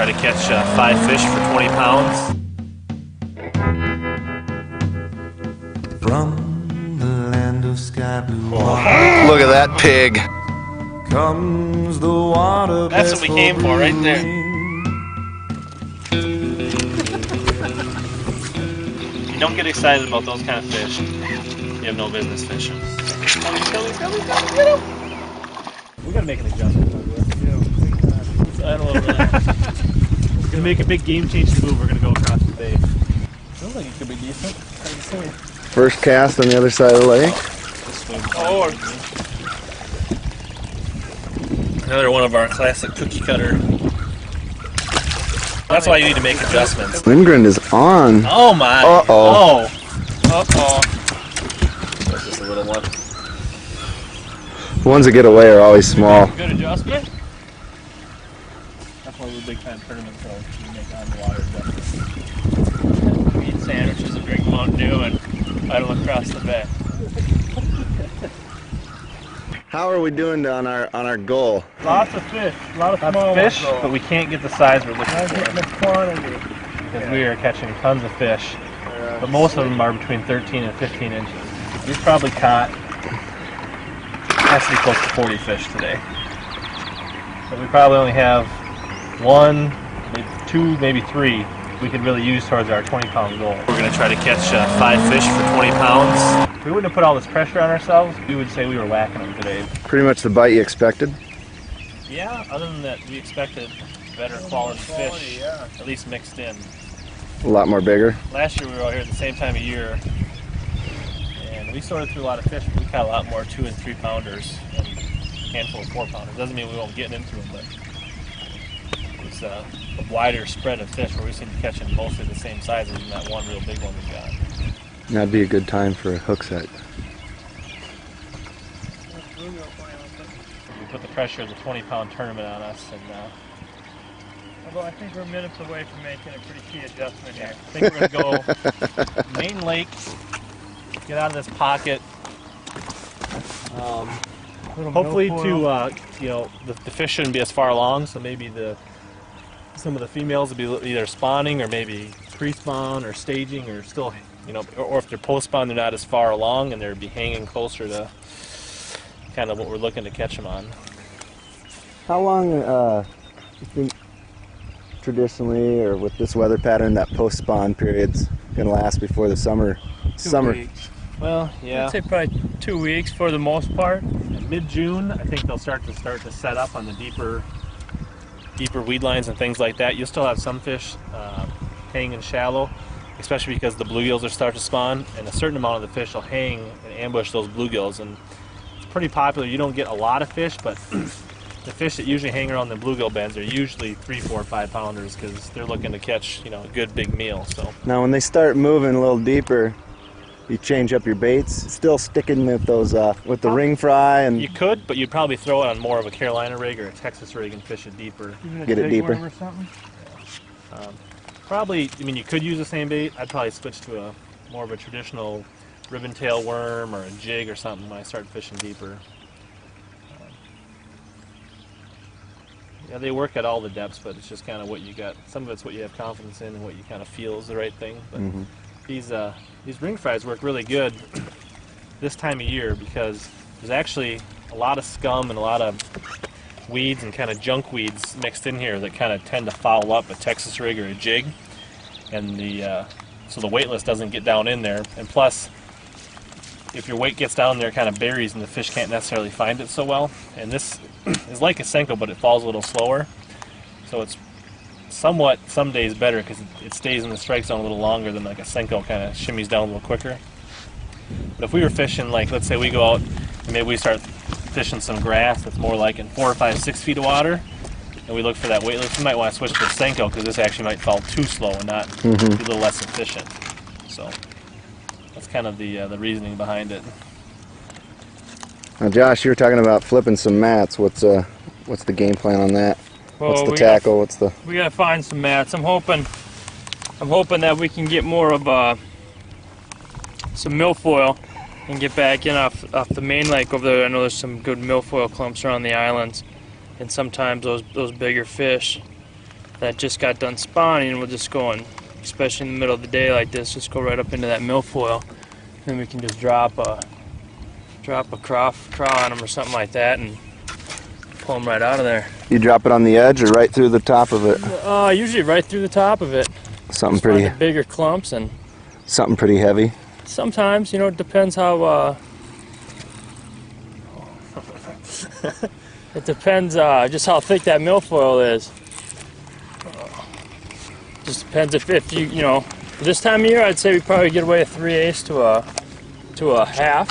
try to catch 5 fish for 20 pounds. From the land of sky blue Oh. Look at that pig. comes the water. That's what we came for right there. You don't get excited about those kind of fish. You have no business fishing. We gotta make an adjustment. I don't know. We're gonna make a big game change to move. We're gonna go across the bay. Feels like it could be decent. First cast on the other side of the lake. Oh. Another one of our classic cookie cutter. That's why you need to make adjustments. Lindgren is on. Oh my! Uh-oh. Uh-oh. That's just a little one. The ones that get away are always small. Good adjustment. That's why we're big time tournament pros. We make on the water adjustments. We eat sandwiches and drink Mountain Dew and paddle across the bay. How are we doing on our goal? Lots of fish. A lot of small fish, but we can't get the size we're looking for. Because we are catching tons of fish, but most of them are between 13 and 15 inches. We've probably caught, has to be close to 40 fish today. But we probably only have 1, maybe 2, maybe 3 we could really use towards our 20-pound goal. We're going to try to catch 5 fish for 20 pounds. If we wouldn't have put all this pressure on ourselves, we would say we were whacking them today. Pretty much the bite you expected? Yeah, other than that, we expected better quality fish, at least mixed in. A lot more bigger? Last year we were out here at the same time of year, and we sorted through a lot of fish, but we caught a lot more 2 and 3 pounders and a handful of 4 pounders. Doesn't mean we won't get into them, but it's a wider spread of fish where we seem to be catching mostly the same sizes in that one real big one we got. That'd be a good time for a hook set. We put the pressure of the 20-pound tournament on us, and although I think we're minutes away from making a pretty key adjustment here. I think we're going to go main lake, get out of this pocket. Hopefully to, you know, the fish shouldn't be as far along, so maybe some of the females will be either spawning or maybe pre-spawn or staging or still, you know, or if they're post-spawn, they're not as far along and they'll be hanging closer to kind of what we're looking to catch them on. How long, you think, traditionally, or with this weather pattern, that post-spawn period's going to last before the summer? 2 weeks. Well, yeah. I'd say probably 2 weeks for the most part. Mid-June, I think they'll start to set up on the deeper weed lines and things like that. You'll still have some fish hanging shallow, especially because the bluegills are starting to spawn, and a certain amount of the fish will hang and ambush those bluegills, and it's pretty popular. You don't get a lot of fish, but the fish that usually hang around the bluegill beds are usually 3, 4, 5 pounders because they're looking to catch, you know, a good big meal. So now when they start moving a little deeper, you change up your baits, still sticking with those with the ring fry, and you could, but you'd probably throw it on more of a Carolina rig or a Texas rig and fish it deeper. Get it deeper. Or something? Probably, I mean, you could use the same bait. I'd probably switch to a more of a traditional ribbon tail worm or a jig or something when I start fishing deeper. Yeah, they work at all the depths, but it's just kind of what you got. Some of it's what you have confidence in and what you kind of feel is the right thing. But these ring fries work really good this time of year because there's actually a lot of scum and a lot of weeds and kind of junk weeds mixed in here that kind of tend to foul up a Texas rig or a jig, and so the weightless doesn't get down in there. And plus, if your weight gets down there, it kind of buries and the fish can't necessarily find it so well. And this is like a Senko, but it falls a little slower, so it's somewhat some days better because it stays in the strike zone a little longer than like a Senko kind of shimmies down a little quicker. But if we were fishing, like let's say we go out and maybe we start fishing some grass that's more like in 4 or 5, 6 feet of water, and we look for that weightless, we might want to switch to a Senko because this actually might fall too slow and not be a little less efficient. So that's kind of the reasoning behind it. Now, Josh, you were talking about flipping some mats. What's the game plan on that? Well, what's the tackle? We gotta find some mats. I'm hoping that we can get more of some milfoil and get back in off the main lake over there. I know there's some good milfoil clumps around the islands, and sometimes those bigger fish that just got done spawning, we'll just go and, especially in the middle of the day like this, just go right up into that milfoil. Then we can just drop a craw on them or something like that and pull them right out of there. You drop it on the edge or right through the top of it? Usually right through the top of it. Something Just find pretty, the bigger clumps, and something pretty heavy. sometimes, it depends how. It depends just how thick that milfoil is. Just depends if you this time of year, I'd say we probably get away 3/8 to a half,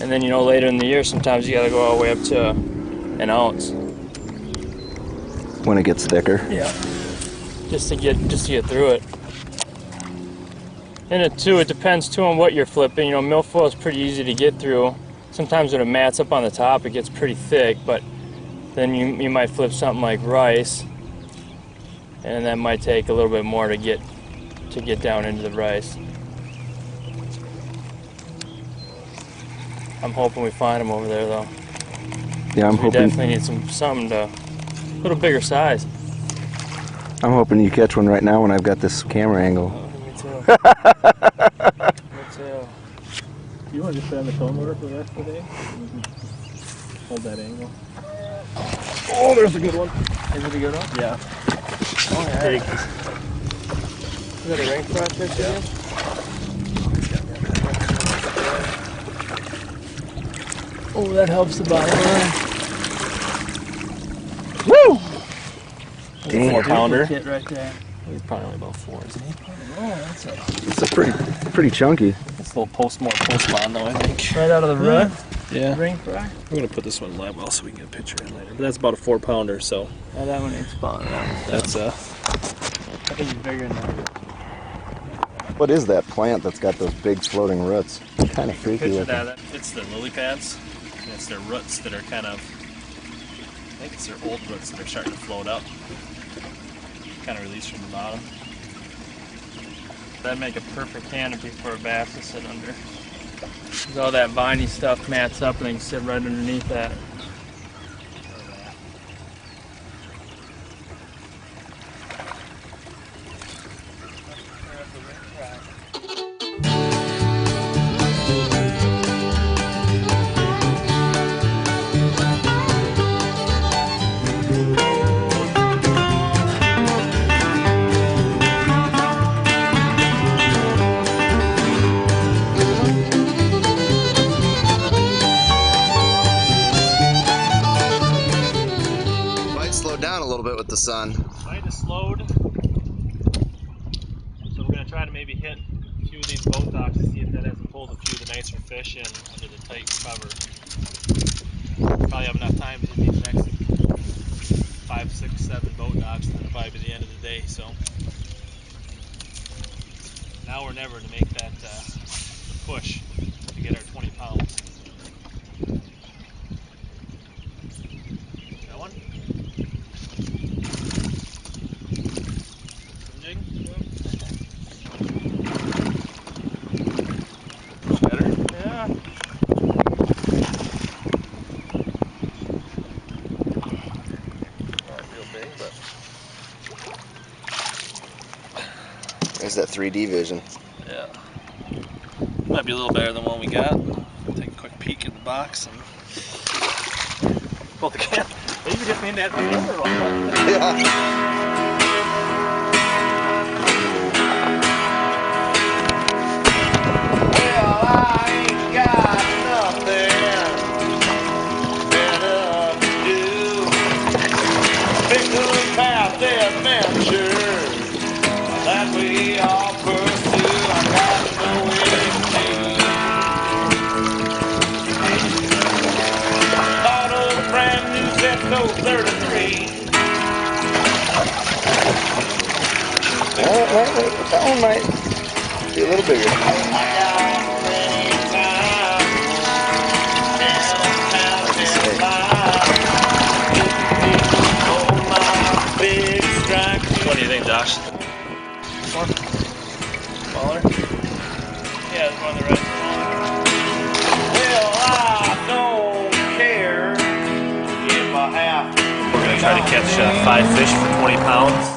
and then later in the year sometimes you got to go all the way up to an ounce. When it gets thicker. Yeah. Just to get through it. And it depends too on what you're flipping. Milfoil is pretty easy to get through. Sometimes when it mats up on the top, it gets pretty thick, but then you might flip something like rice, and that might take a little bit more to get down into the rice. I'm hoping we find them over there though. Yeah, I'm We hoping. definitely need something to a little bigger size. I'm hoping you catch one right now when I've got this camera angle. Oh, me too. Me too. You want to just stay on the cone motor for the rest of the day? Hold that angle. Oh, there's a good one. Is it a good one? Yeah. Oh, yeah. Big. Is that a ring fry fish again? Oh, that helps the bottom line. Woo! Dang. 4 pounder. Kit right there. He's probably only about 4, isn't he? Oh, that's It's a pretty chunky. It's a little post spawn though, I think. right out of the rut. Yeah. Ring fry. We're gonna put this one live well so we can get a picture in later. But that's about a 4 pounder, so Oh, that one ain't spawning. that's I think he's bigger than that. What is that plant that's got those big floating roots? Kind of freaky Picture looking. that. It's the lily pads. And it's their roots that are kind of, I think it's their old roots that are starting to float up. Kind of released from the bottom. That'd make a perfect canopy for a bass to sit under. 'Cause all that viney stuff mats up and they can sit right underneath that. Might slow down a little bit with the sun. Might have slowed. So we're gonna try to maybe hit a few of these boat docks to see if that hasn't pulled a few of the nicer fish in under the tight cover. Probably have enough time to hit these next 5, 6, 7 boat docks, and that'll probably be the end of the day. So now or never to make that the push to get our 20 pounds. Got one? Jig? Better? Yeah. Not real big, but There's that 3D vision. yeah. Might be a little better than one we got. Take a quick peek in the box and pull the can. Maybe just made that bigger one. Yeah. Well, I ain't got nothing better to do. Pick the path adventure that we all pursue. I got no way to bought a brand new Zetco 33. Wait. That one might be a little bigger. I got plenty of time. Oh, my big strike. What do you think, Josh? Smaller? Yeah, there's one on the right. Well, I don't care if I have. We're going to try to catch 5 fish for 20 pounds.